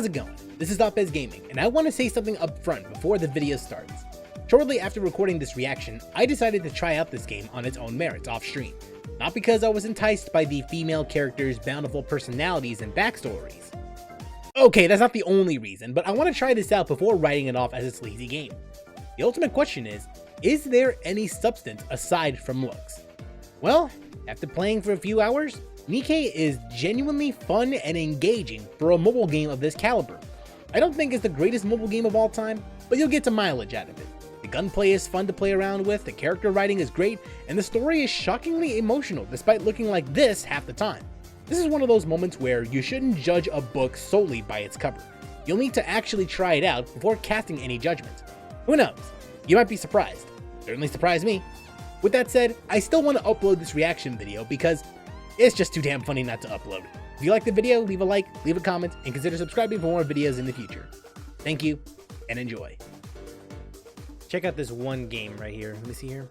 how's it going? This is Lopez Gaming, and I want to say something up front before the video starts. Shortly after recording this reaction, I decided to try out this game on its own merits off stream. Not because I was enticed by the female characters' bountiful personalities and backstories. Okay, that's not the only reason, but I want to try this out before writing it off as a sleazy game. The ultimate question is there any substance aside from looks? Well, after playing for a few hours, Nikke is genuinely fun and engaging for a mobile game of this caliber. I don't think it's the greatest mobile game of all time, but you'll get some mileage out of it. The gunplay is fun to play around with, the character writing is great, and the story is shockingly emotional despite looking like this half the time. This is one of those moments where you shouldn't judge a book solely by its cover. You'll need to actually try it out before casting any judgment. Who knows? You might be surprised. Certainly surprised me. With that said, I still want to upload this reaction video because it's just too damn funny not to upload. If you like the video, leave a like, leave a comment, and consider subscribing for more videos in the future. Thank you, and enjoy. Check out this one game right here. Let me see here.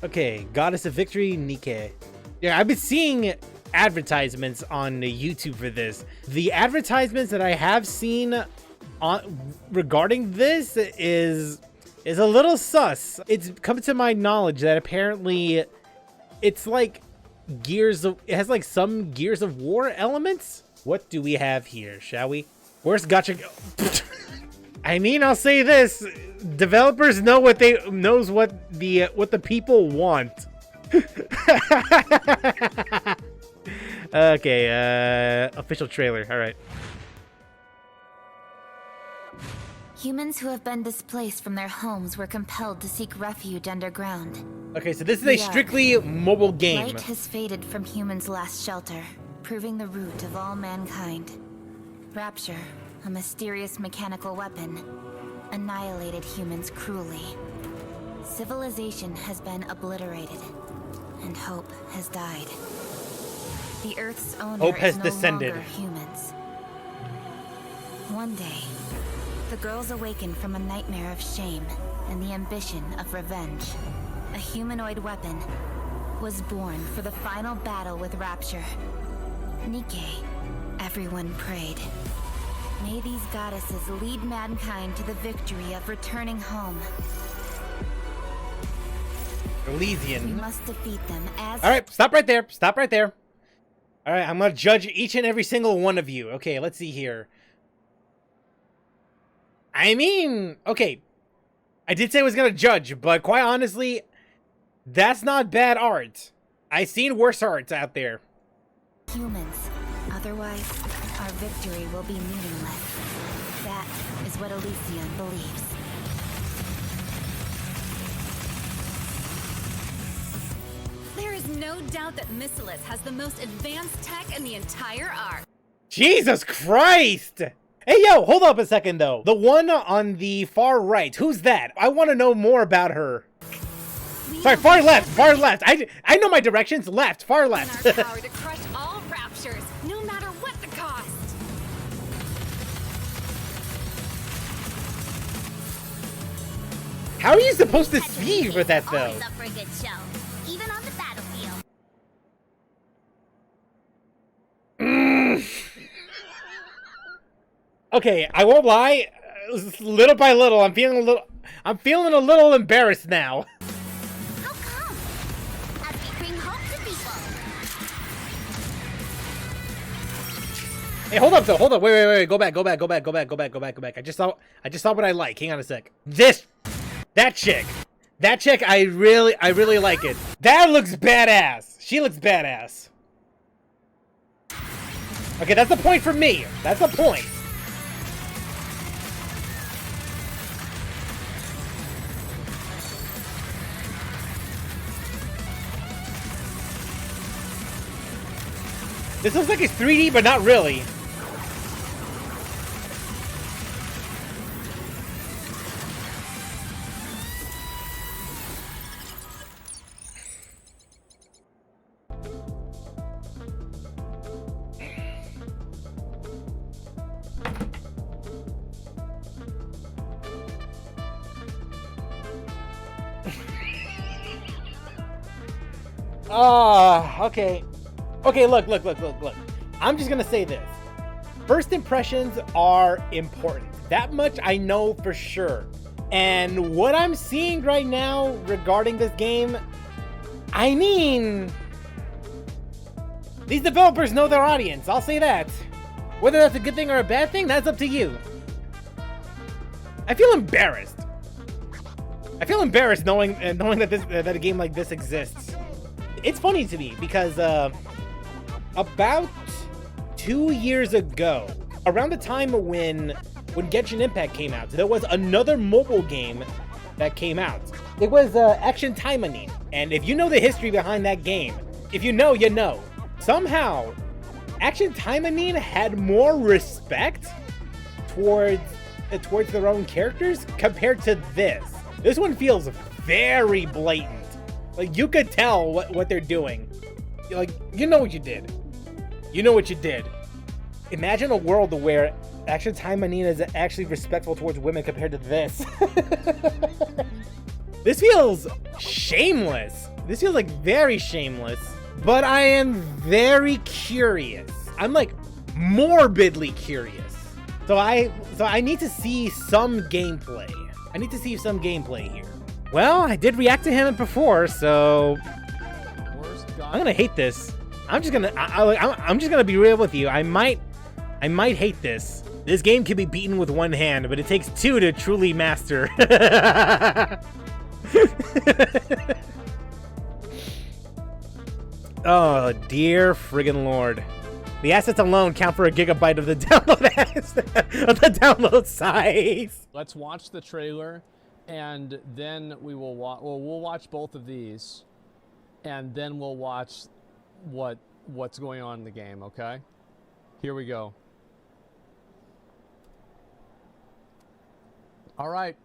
Okay, Goddess of Victory, Nikke. Yeah, I've been seeing advertisements on YouTube for this. The advertisements that I have seen regarding this is a little sus. It's come to my knowledge that apparently it's like it has like some Gears of War elements. What do we have here, shall we? Where's gotcha? I mean, I'll say this: developers know what the people want. Okay, official trailer. All right. Humans who have been displaced from their homes were compelled to seek refuge underground. Okay, so this is a strictly mobile game. Light has faded from humans' last shelter, proving the root of all mankind. Rapture, a mysterious mechanical weapon, annihilated humans cruelly. Civilization has been obliterated, and hope has died. The Earth's owner Hope has is no descended. longer humans. One day, the girls awaken from a nightmare of shame and the ambition of revenge. A humanoid weapon was born for the final battle with Rapture. Nikke, everyone prayed. May these goddesses lead mankind to the victory of returning home. Elysian. We must defeat them as— All right, stop right there. Stop right there. All right, I'm gonna judge each and every single one of you. Okay, let's see here. I mean, okay, I did say I was gonna judge, but quite honestly, that's not bad art. I've seen worse art out there. humans. Otherwise, our victory will be meaningless. That is what Elysian believes. There is no doubt that Missilus has the most advanced tech in the entire arc. Jesus Christ! Hey, yo, hold up a second, though. The one on the far right, who's that? I want to know more about her. Sorry, far left, far left. I know my directions. Left, far left. In our power to crush all raptures, no matter what the cost. How are you supposed to see with that, though? Always up for a good show, even on the battlefield. Okay, I won't lie. Little by little, I'm feeling a little embarrassed now. How come? As we bring hope to people. Hey, hold up though. Hold up. Wait. Go back. I just saw what I like. Hang on a sec. That chick. I really like it. That looks badass. She looks badass. Okay, that's the point for me. That's the point. This looks like it's 3D, but not really. Okay. Okay, look. I'm just gonna say this. First impressions are important. That much I know for sure. And what I'm seeing right now regarding this game, I mean, these developers know their audience, I'll say that. Whether that's a good thing or a bad thing, that's up to you. I feel embarrassed. I feel embarrassed knowing that a game like this exists. It's funny to me because about 2 years ago, around the time when Genshin Impact came out, there was another mobile game that came out. It was Action Taimanin, and if you know the history behind that game, if you know, you know. Somehow, Action Taimanin had more respect towards their own characters compared to this. This one feels very blatant. Like, you could tell what they're doing. Like, you know what you did. You know what you did. Imagine a world where Action Taimanin is actually respectful towards women compared to this. This feels shameless. This feels like very shameless. But I am very curious. I'm like morbidly curious. So I need to see some gameplay. I need to see some gameplay here. Well, I did react to him before, so I'm gonna hate this. I'm just gonna be real with you. I might hate this. This game can be beaten with one hand, but it takes two to truly master. Oh, dear friggin' lord. The assets alone count for a gigabyte of the download size. Let's watch the trailer, and then we will watch. Well, we'll watch both of these, and then we'll watch what's going on in the game. Okay, here we go. All right.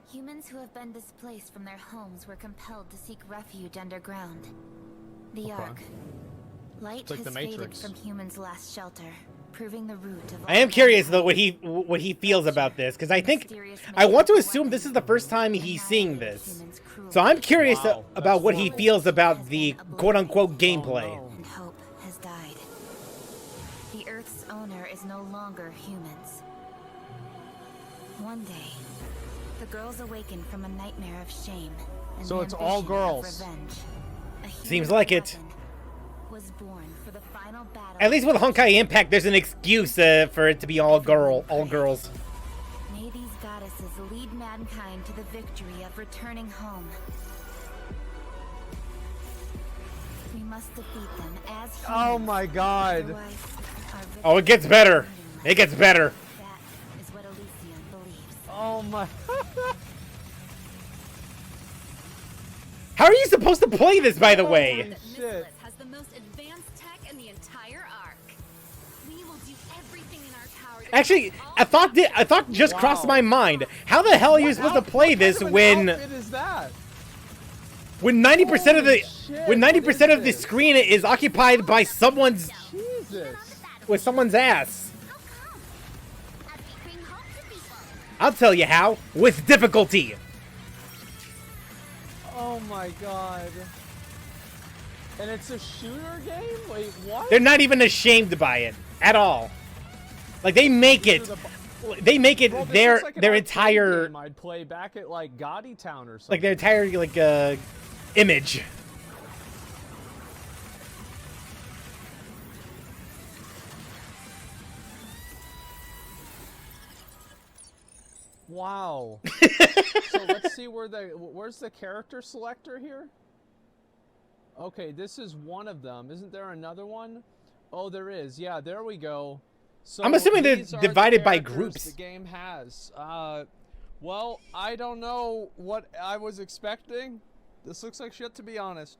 Humans who have been displaced from their homes were compelled to seek refuge underground. The Ark. Light like has the faded Matrix. from humans' last shelter, proving the root of I am curious though what he feels about this, because I want to assume this is the first time he's seeing this. So I'm curious about what he feels about the quote-unquote gameplay. And hope has died. The Earth's owner is no longer humans. One day, the girls awaken from a nightmare of shame. And So the it's all ambition of girls. revenge. A Seems human like it. weapon was born for the final battle. At least with Honkai Impact, there's an excuse for it to be all girls. May these goddesses lead mankind to the victory of returning home. We must defeat them as humans. Oh my God. Otherwise, our victory Oh, it gets better. It gets better. That is what Elysium believes. Oh my. Oh, How are you supposed to play this, by the way? Holy That shit. Missilith has the most advanced tech in the entire arc. We will do everything in our power to Actually, a thought just crossed my mind. How the hell are you supposed to play this when What is that? when 90% of the Holy shit, when what 90% is of the this? screen is occupied by someone's Jesus. ass? How come? As we bring hope to people. I'll tell you how. With difficulty. Oh my God. And it's a shooter game? Wait, what? They're not even ashamed by it at all. Like they make it Bro, this their looks like an their arcade entire game I'd play back at like Gotti Town or something. like their entire like image. Wow. So let's see where's the character selector here? Okay, this is one of them. Isn't there another one? Oh, there is. Yeah, there we go. So I'm assuming they're these are the divided by characters groups. The game has. Well, I don't know what I was expecting. This looks like shit, to be honest.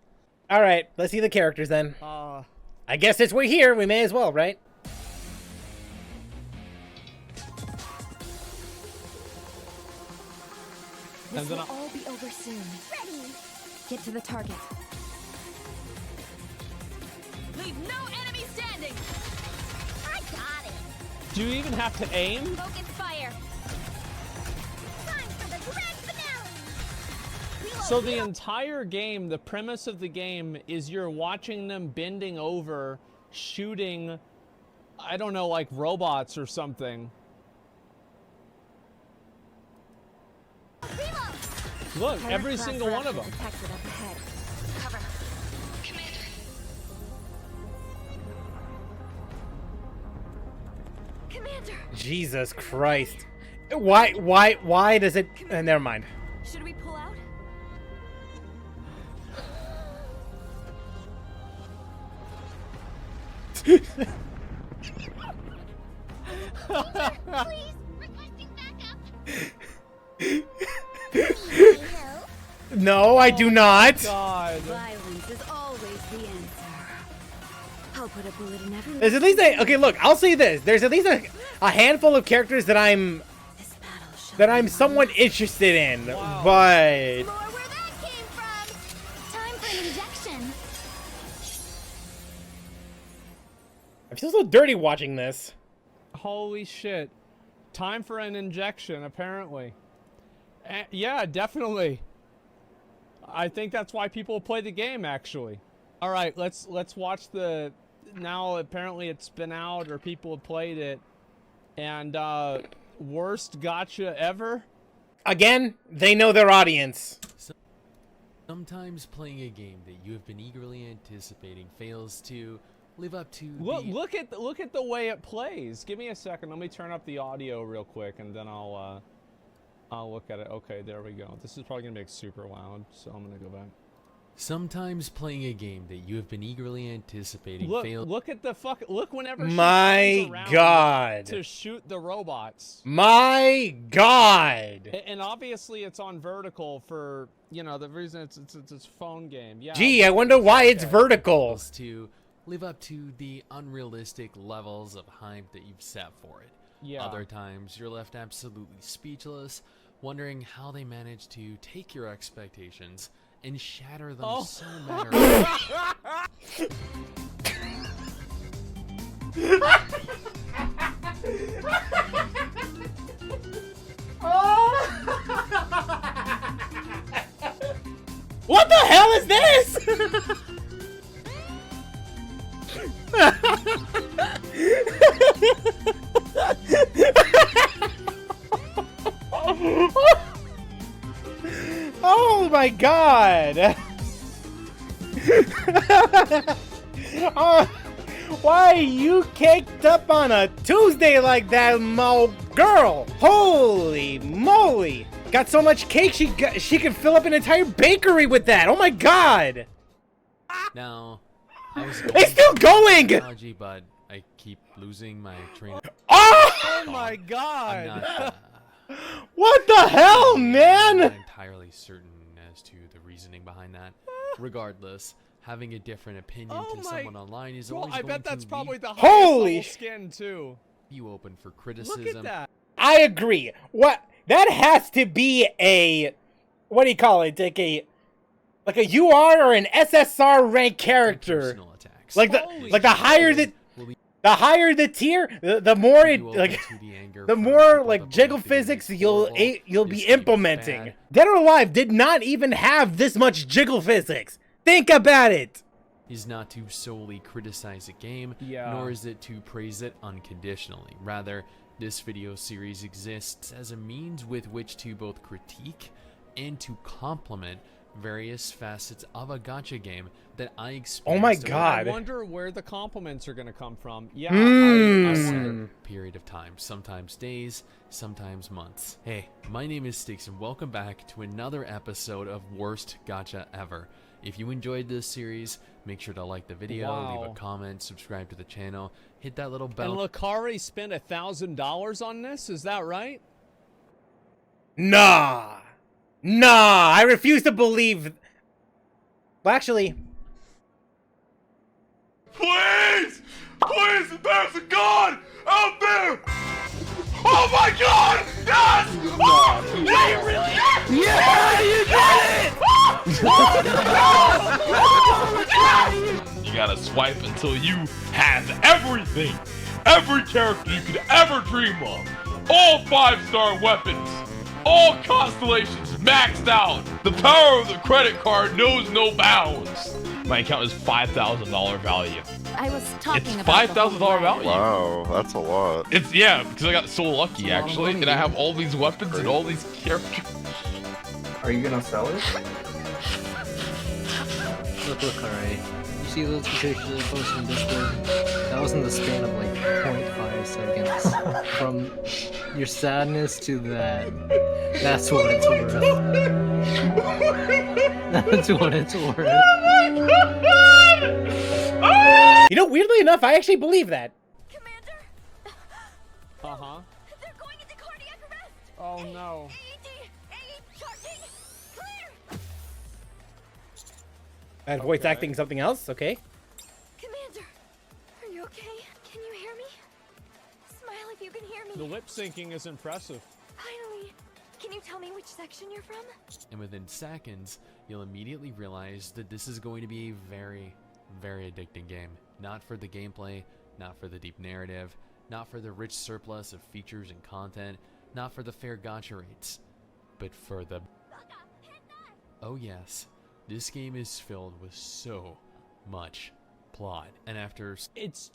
All right, let's see the characters then. I guess since we're here, we may as well, right? This will all be over soon. Ready. Get to the target. Leave no enemy standing. I got it. Do you even have to aim? Focus fire. Time for the grand finale. So the entire game, the premise of the game is you're watching them bending over, shooting, I don't know, like robots or something. Look, every single one of them. Detected up ahead. Cover. Commander. Commander, Jesus Christ. Why does it... never mind. should we pull out? Please, requesting backup. No, I do not. God. Violence is always the answer. I'll put a bullet in every There's at least a... Okay, look, I'll say this. There's at least a handful of characters that I'm somewhat interested in, Wow. but... More where that came from. Time for an injection. I feel so dirty watching this. Holy shit. Time for an injection, apparently. Yeah, definitely. I think that's why people play the game, actually. All right, let's watch the... Now, apparently it's been out or people have played it. And, worst gotcha ever? Again, they know their audience. Sometimes playing a game that you have been eagerly anticipating fails to live up to Look at the way it plays. Give me a second. Let me turn up the audio real quick, and then I'll look at it. Okay, there we go. This is probably gonna make super loud, so I'm gonna go back. Sometimes playing a game that you have been eagerly anticipating fails. Look at the look whenever she My turns around God. to shoot the robots. My God. And obviously it's on vertical for, you know, the reason it's a phone game. Yeah. Gee, I wonder why it's vertical. To live up to the unrealistic levels of hype that you've set for it. Yeah. Other times you're left absolutely speechless, wondering how they managed to take your expectations and shatter them so matter. What the hell is this? Oh my God. Why are you caked up on a Tuesday like that, mo girl? Holy moly. Got so much cake she could fill up an entire bakery with that. Oh my God. Now, I was It's still going. technology, but I keep losing my train of Oh my I'm God. not, what the hell, I'm man? not entirely certain as to the reasoning behind that. Regardless, having a different opinion Oh to my- someone online is Well, always I going bet that's to probably leave the Holy highest level skin too. you open for Look criticism. at that. I agree. What? That has to be a, what do you call it? Like a UR or an SSR rank character. Personal attacks. Like Holy the higher shit. the higher the tier, the more it You open like to the anger the from more people like that jiggle believe the game physics is you'll horrible, be this game is implementing. bad. Dead or Alive did not even have this much jiggle physics. Think about it. Is not to solely criticize a game, Yeah. nor is it to praise it unconditionally. Rather, this video series exists as a means with which to both critique and to complement various facets of a gacha game that I experienced. Oh my over God. I wonder where the compliments are gonna come from. Yeah, Hmm. I a wonder. set period of time, sometimes days, sometimes months. Hey, my name is Styx and welcome back to another episode of Worst Gacha Ever. If you enjoyed this series, make sure to like the video, leave Wow. a comment, subscribe to the channel, hit that little And bell. Lakari spent $1,000 on this. Is that right? Nah. I refuse to believe. Well, actually, Please! Please, there's a god out there! Oh my god! Yes! Oh, yeah, you really is! Yeah, you did it! You gotta swipe until you have everything. Every character you could ever dream of. All 5-star weapons. All constellations maxed out. The power of the credit card knows no bounds. My account is $5,000 value. I was talking It's about $5,000 value. Wow, that's a lot. It's, yeah, because I got so lucky actually, and I have all these weapons and all these characters. Are you gonna sell it? Look, alright. You see those pictures I posted in Discord? That was in the span of like 0.5 seconds. From your sadness to that. That's what it's worth. That's what it's worth. You know, weirdly enough, I actually believe that. Commander, Uh-huh. they're going into cardiac arrest. Oh no. AED charging. Clear. And voice acting something else, okay. Commander, are you okay? Can you hear me? Smile if you can hear me. The lip syncing is impressive. Finally. Can you tell me which section you're from? And within seconds, you'll immediately realize that this is going to be a very, very addicting game. Not for the gameplay, not for the deep narrative, not for the rich surplus of features and content, not for the fair gacha rates, but for the... Oh yes, this game is filled with so much plot. And after... It's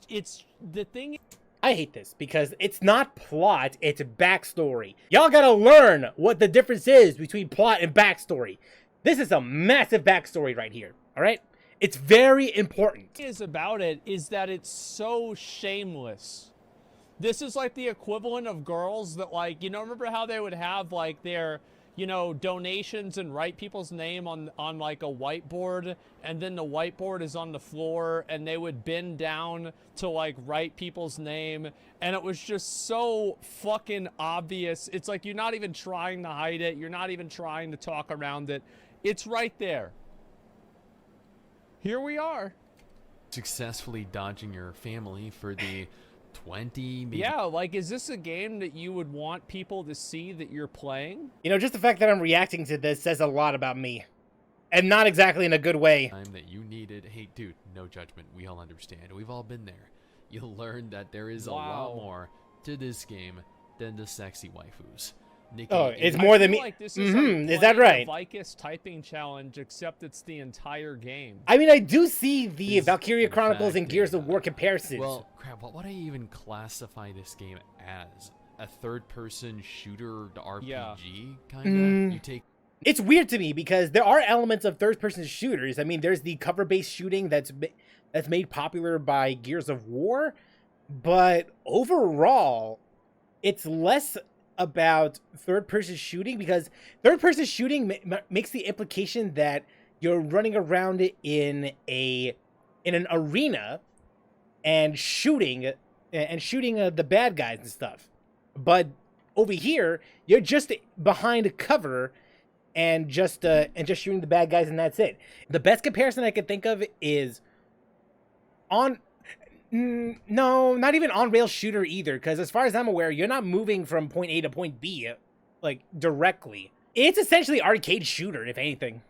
the thing. I hate this because it's not plot, it's backstory. Y'all gotta learn what the difference is between plot and backstory. This is a massive backstory right here, alright? It's very important. Is about it is that it's so shameless. This is like the equivalent of girls that, like, you know, remember how they would have like their, you know, donations and write people's name on like a whiteboard, and then the whiteboard is on the floor and they would bend down to like write people's name, and it was just so fucking obvious. It's like you're not even trying to hide it, you're not even trying to talk around it. It's right there. Here we are. Successfully dodging your family for the 20, maybe... Yeah, like, is this a game that you would want people to see that you're playing? You know, just the fact that I'm reacting to this says a lot about me. And not exactly in a good way. Time that you needed. Hey, dude, no judgment. We all understand. We've all been there. You'll learn that there is a lot more to this game than the sexy waifus. Nikke, Oh, it's more than me. Like this is, like is that right? Vicus typing challenge, except it's the entire game. I mean, I do see the Is Valkyria the Chronicles fact and Gears of that- War comparisons. Well, crap, what would I even classify this game as? A third-person shooter RPG, Yeah. kinda? You take... It's weird to me because there are elements of third-person shooters. I mean, there's the cover-based shooting that's made popular by Gears of War, but overall, it's less about third-person shooting because third-person shooting makes the implication that you're running around in an arena and shooting the bad guys and stuff. But over here, you're just behind cover and just shooting the bad guys, and that's it. The best comparison I could think of is no, not even on-rail shooter either, because as far as I'm aware, you're not moving from point A to point B, like, directly. It's essentially arcade shooter, if anything.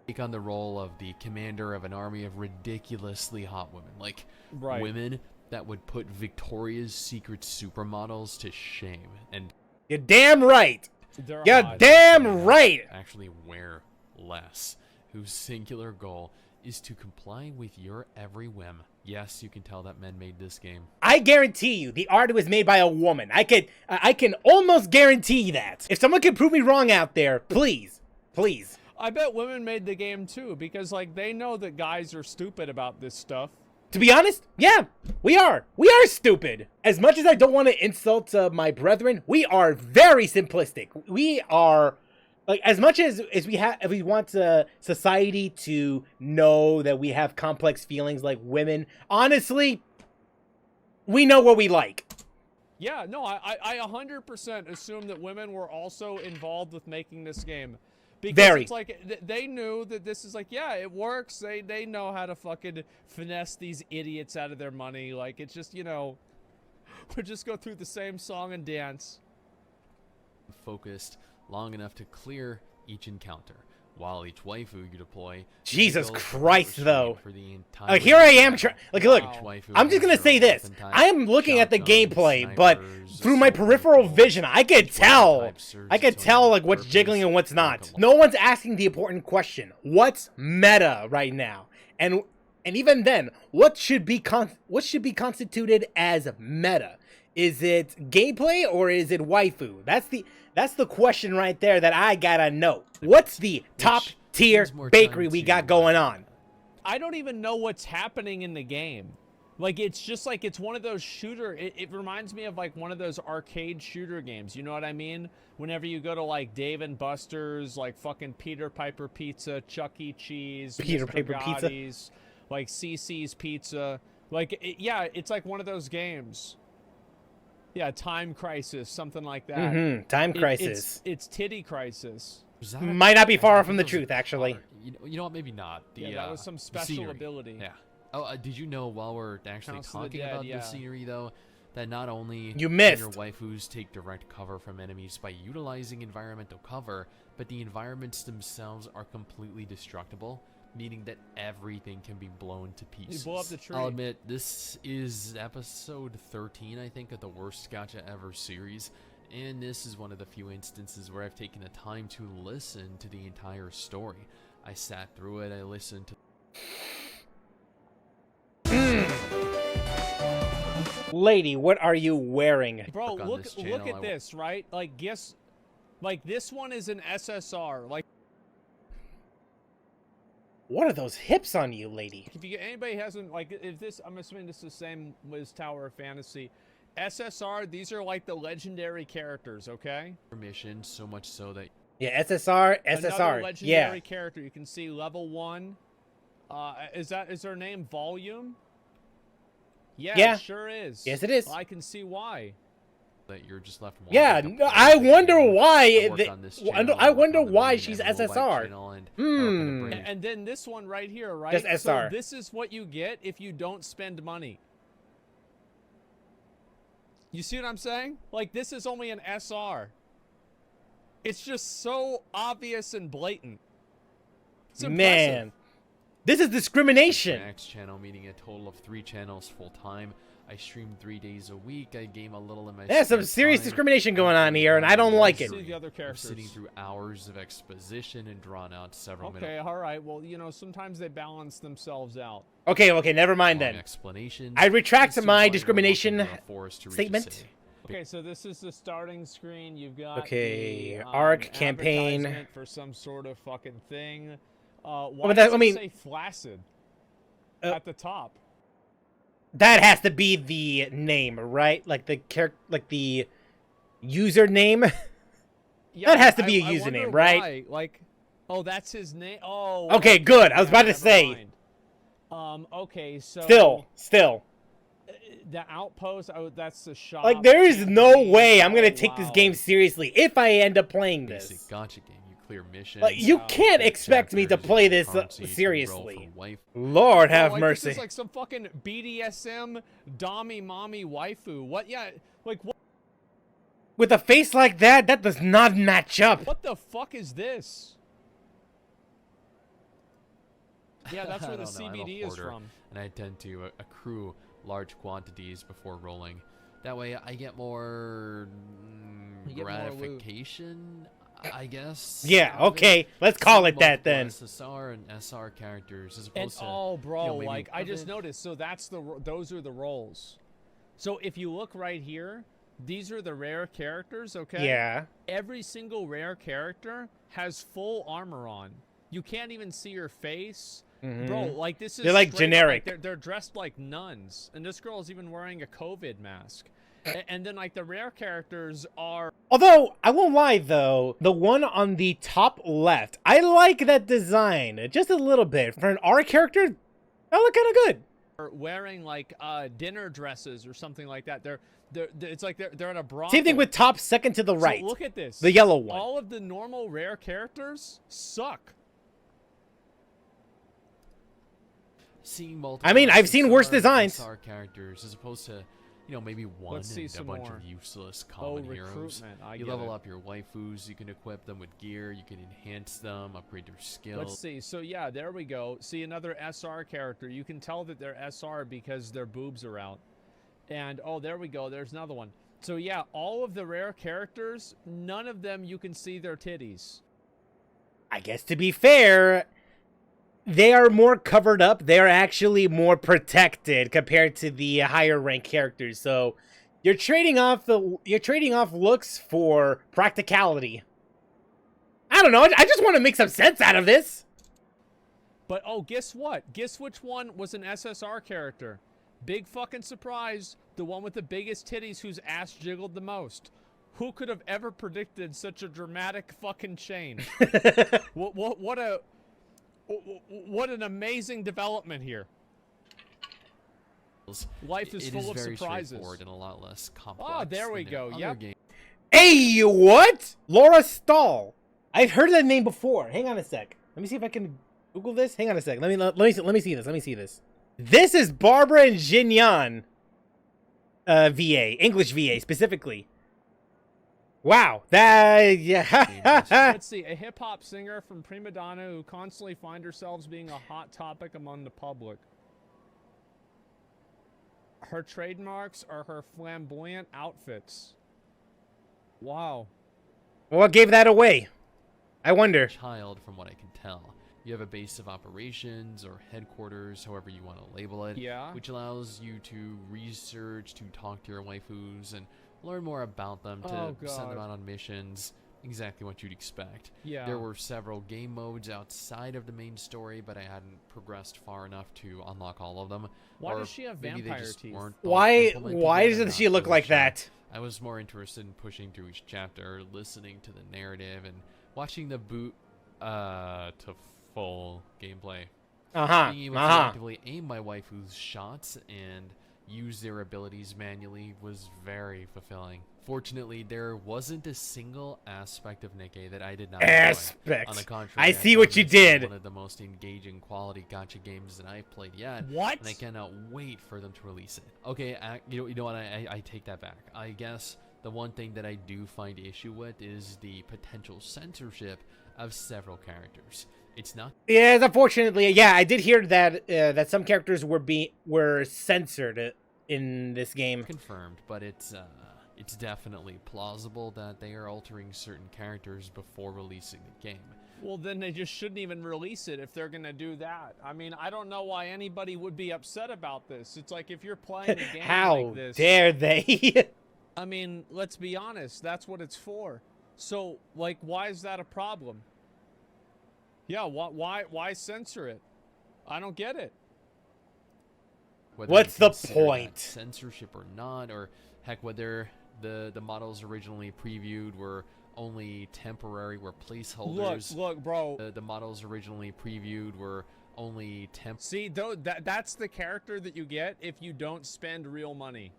Take on the role of the commander of an army of ridiculously hot women. Like, Right. women that would put Victoria's Secret supermodels to shame. And You're damn right! They're You're odd. damn right! actually wear less. Whose singular goal is to comply with your every whim. Yes, you can tell that men made this game. I guarantee you, the art was made by a woman. I can almost guarantee that. If someone can prove me wrong out there, please, please. I bet women made the game too, because like they know that guys are stupid about this stuff. To be honest, yeah, we are. We are stupid. As much as I don't want to insult my brethren, we are very simplistic. We are, like, as much as we want society to know that we have complex feelings like women, honestly, we know what we like. Yeah, no, I 100% assume that women were also involved with making this game. Because Very. it's like, they knew that this is like, yeah, it works. They know how to fucking finesse these idiots out of their money. Like, it's just, you know, we just go through the same song and dance. Focused long enough to clear each encounter. while each waifu you deploy. Jesus will Christ, negotiate though. for the entire Here I am. battle. Like, look, Each waifu I'm just has gonna their say own this. weapon type, I am looking at the shotgun, gameplay, but snipers, through my assault peripheral rifle. vision, I could Each weapon tell. type serves I could its own tell like unique what's purpose jiggling and what's and not. can No one's asking the important question: what's meta right now? And even then, what should be constituted as meta? Is it gameplay or is it waifu? That's the question right there that I gotta know. What's the top tier needs more bakery time we to, got going on? I don't even know what's happening in the game. Like, it's just like, it's one of those shooter, it reminds me of like one of those arcade shooter games, you know what I mean? Whenever you go to like Dave and Buster's, like fucking Peter Piper Pizza, Chuck E. Cheese, Peter Mr. Piper Pizza. Gotti's, like CC's Pizza. Like, yeah, it's like one of those games. Yeah, Time Crisis, something like that. Time Crisis. It's Titty Crisis. Might not be far I from think the those are truth, actually. color- You know what? Maybe not. Yeah, that was some the special scenery. ability. Yeah. Oh, did you know while we're actually House of the talking Dead, about yeah. the scenery, though, that not only You can missed. your waifus take direct cover from enemies by utilizing environmental cover, but the environments themselves are completely destructible, meaning that everything can be blown to pieces. blow up the tree. I'll admit, this is episode 13, I think, of the Worst Gacha Ever series, and this is one of the few instances where I've taken the time to listen to the entire story. I sat through it, I listened to... Lady, what are you wearing? Bro, on look this channel, at this, right? Like, guess, like this one is an SSR. Like, What are those hips on you, lady? if you anybody hasn't, like, if this, I'm assuming this is the same as Tower of Fantasy. SSR, these are like the legendary characters, okay? Mission, so much so that Yeah, SSR, Another SSR. legendary Yeah. character. You can see level 1. Is their name Volume? Yeah, Yeah. it sure is. Yes, it is. I can see why. you're just left wanting Yeah, to no, play I the wonder game. why I work the- on this I don't- channel, I work wonder on the why main she's and mobile SSR. channel, and I work in the brain. And then this one right here, right? Just SR. So this is what you get if you don't spend money. You see what I'm saying? Like, this is only an SR. It's just so obvious and blatant. It's impressive. Man, this is discrimination. Max channel, meaning a total of 3 channels full time. I stream 3 days a week. I game a little in my There's some spare serious time. discrimination going on here, and I don't like it. See the other I'm characters. sitting through hours of exposition and drawn out several Okay, minute all right. Well, you know, sometimes they balance themselves out. Okay, never mind long then. explanations. I retract It's too my long, you're discrimination walking through a forest to reach a statement. city. Okay, so this is the starting screen. You've got Okay, the, arc, campaign. advertisement for some sort of fucking thing. but Why that- does I it mean- say flaccid at the top? That has to be the name, right? Like the like the username. Yeah, That has to be a I wonder username, right? why. Like, oh, that's his name. Oh. Okay, good. I was about to never say. mind. Okay, so Still. the outpost. Oh, that's the shop. Like, there is no campaign. way I'm gonna Oh, take this wow. game seriously if I end up playing Basic this. gacha game. You clear missions. Like, you can't complete expect me to chapters, play you this currencies, you roll seriously. for wife. Lord Bro, have like, mercy. This is like some fucking BDSM dommy mommy waifu. What? Yeah. Like what? With a face like that, that does not match up. What the fuck is this? Yeah, that's where I the don't know, I'm a CBD is hoarder, from. And I tend to accrue large quantities before rolling. That way, I get more You get more loot. gratification, I guess. Yeah, out of it. okay, let's call See it that multiple then. SSR and SR characters as And opposed to. oh, bro, maybe like I just equipment. noticed. So that's those are the roles. So if you look right here, these are the rare characters. Okay. Yeah. Every single rare character has full armor on. You can't even see your face. Bro, like this is They're, like, straight up, generic. they're dressed like nuns, and this girl's even wearing a COVID mask. And then like the rare characters are Although, I won't lie though, the one on the top left, I like that design just a little bit. For an R character, that look kind of good. wearing like dinner dresses or something like that. It's like they're at a brothel. Same thing with top second to the right. So look at this. The yellow one. All of the normal rare characters suck. Seeing multiple I mean, I've seen worse SSR and designs. SR characters as opposed to, you know, maybe one Let's see and a some bunch more. of useless common heroes. Recruitment. I You get level it. up your waifus, you can equip them with gear, you can enhance them, upgrade their skills. Let's see. So yeah, there we go. See another SR character. You can tell that they're SR because their boobs are out. And oh, there we go. There's another one. So yeah, all of the rare characters, none of them you can see their titties. I guess to be fair, they are more covered up. They're actually more protected compared to the higher rank characters. So you're trading off looks for practicality. I don't know. I just want to make some sense out of this. But oh, guess what? Guess which one was an SSR character? Big fucking surprise. The one with the biggest titties whose ass jiggled the most. Who could have ever predicted such a dramatic fucking change? What an amazing development here. Life is full of very surprises. straightforward and a lot less complex. Oh, there we than go. other Yep. games. Hey, what? Laura Stahl. I've heard that name before. Hang on a sec. Let me see if I can Google this. Hang on a sec. Let me see this. Let me see this. This is Barbara and Jinyan. VA, English VA specifically. Wow, that yeah. Let's see, a hip-hop singer from Prima Donna who constantly find herself being a hot topic among the public. Her trademarks are her flamboyant outfits. Wow. What gave that away? I wonder. Child, from what I can tell. You have a base of operations or headquarters, however you want to label it, Yeah. which allows you to research, to talk to your waifus, and learn more about them, to send them God. out on missions. Exactly what you'd expect. Yeah. There were several game modes outside of the main story, but I hadn't progressed far enough to unlock all of them. Why Or does she have maybe they vampire just teeth? weren't Why implemented yet doesn't enough she look for the like show. that? I was more interested in pushing through each chapter, listening to the narrative, and watching the boot to full gameplay. Being able to actively aim my waifu's shots and use their abilities manually was very fulfilling. Fortunately, there wasn't a single aspect of Nikke that I did not enjoy. On the contrary, I see what you found this did. one of the most engaging quality gacha games that I've played yet. What? And I cannot wait for them to release it. Okay, you know what? I take that back. I guess the one thing that I do find issue with is the potential censorship of several characters. It's not. Yeah, unfortunately, yeah, I did hear that that some characters were censored in this game. Confirmed, but it's definitely plausible that they are altering certain characters before releasing the game. Well, then they just shouldn't even release it if they're going to do that. I mean, I don't know why anybody would be upset about this. It's like if you're playing a game How like this. dare they? I mean, let's be honest. That's what it's for. So, like, why is that a problem? Yeah, why censor it? I don't get it. Whether What's you the consider point? that censorship or not, or heck, whether the models originally previewed were only temporary, were placeholders. Look, bro. The models originally previewed were only See, though, that's the character that you get if you don't spend real money.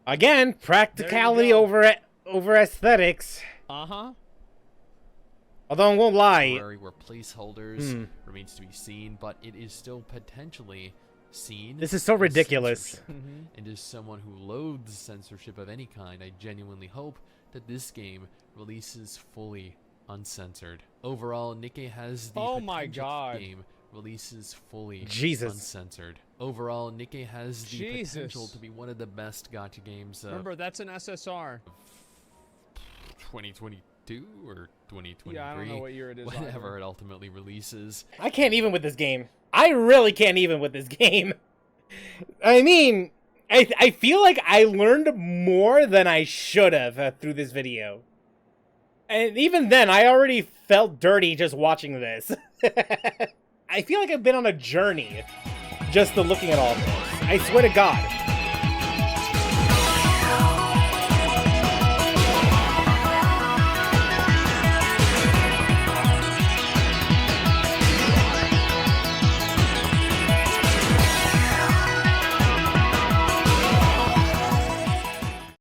Again, practicality over aesthetics. Uh-huh. Although I won't lie. temporary, were placeholders. Remains to be seen, but it is still potentially seen. This is so as ridiculous. censorship. And as someone who loathes censorship of any kind, I genuinely hope that this game releases fully uncensored. Overall, Nikke has the potential game releases fully uncensored. Overall, Nikke has the potential to be one of the best gacha games of Remember, that's an SSR. 2022 or 2023. Yeah, I don't know what year it is. Whenever it ultimately releases. I can't even with this game. I really can't even with this game. I mean, I feel like I learned more than I should have through this video. And even then, I already felt dirty just watching this. I feel like I've been on a journey just to looking at all this. I swear to God.